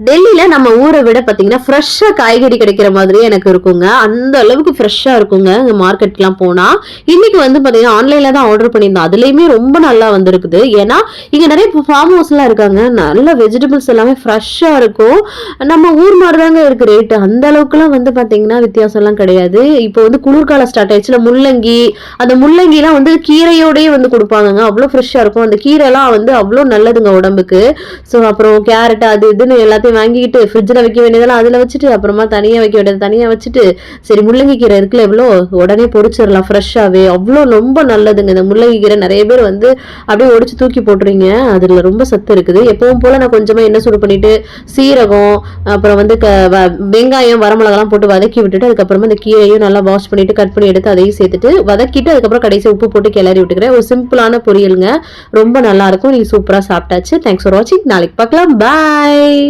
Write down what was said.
டெல்லியில நம்ம ஊரை விட பாத்தீங்கன்னா ஃப்ரெஷ்ஷா காய்கறி கிடைக்கிற மாதிரியே எனக்கு இருக்குங்க. அந்த அளவுக்கு ஃப்ரெஷ்ஷா இருக்குங்க இங்க மார்க்கெட்லாம் போனா. இன்னைக்கு வந்து பாத்தீங்கன்னா ஆன்லைன்ல தான் ஆர்டர் பண்ணியிருந்தோம். அதுலயுமே ரொம்ப நல்லா வந்திருக்குது. ஏன்னா இங்க நிறைய ஃபார்ம் ஹவுஸ்லாம் இருக்காங்க. நல்ல வெஜிடபிள்ஸ் எல்லாமே ஃப்ரெஷ்ஷா இருக்கும். நம்ம ஊர் மாதிரி தாங்க இருக்கு ரேட்டு. அந்த அளவுக்குலாம் வந்து பாத்தீங்கன்னா வித்தியாசம்லாம் கிடையாது. இப்போ வந்து குளிர்காலம் ஸ்டார்ட் ஆயிடுச்சுல முள்ளங்கி, அந்த முள்ளங்கிலாம் வந்து கீரையோடயே வந்து குடுப்பாங்கங்க. அவ்ளோ ஃப்ரெஷ்ஷா இருக்கும். அந்த கீரைலாம் வந்து அவ்ளோ நல்லதுங்க உடம்புக்கு. ஸோ அப்புறம் கேரட் அது இதுன்னு எல்லாத்தையும் வாங்கிக்கிட்டு ஃப்ரிட்ஜில் வைக்க வேண்டியதெல்லாம் அதில் வச்சுட்டு அப்புறமா தனியாக வைக்க வேண்டியது தனியாக வச்சுட்டு சரி முள்ளங்கி கீரை இருக்குல்ல எவ்வளோ உடனே பொரிச்சிடலாம் ஃப்ரெஷ்ஷாகவே அவ்வளோ ரொம்ப நல்லதுங்க. இந்த முள்ளங்கி கீரை நிறைய பேர் வந்து அப்படியே ஒடிச்சு தூக்கி போட்டுறீங்க. அதில் ரொம்ப சத்து இருக்குது. எப்பவும் போல் நான் கொஞ்சமாக எண்ணெய் சூடு பண்ணிட்டு சீரகம் அப்புறம் வந்து வெங்காயம் வரமிளகாலாம் போட்டு வதக்கி விட்டுட்டு அதுக்கப்புறமா இந்த கீரையும் நல்லா வாஷ் பண்ணிட்டு கட் பண்ணி எடுத்து அதையும் சேர்த்துட்டு வதக்கிட்டு அதுக்கப்புறம் கடைசி உப்பு போட்டு கிளறி விட்டுக்கிறேன். ஒரு சிம்பிளான பொரியலுங்க. ரொம்ப நல்லா இருக்கும். நீங்க சூப்பரா சாப்பிட்டாச்சு. தேங்க்ஸ் ஃபார் வாட்சிங். நாளைக்கு பார்க்கலாம். பாய்.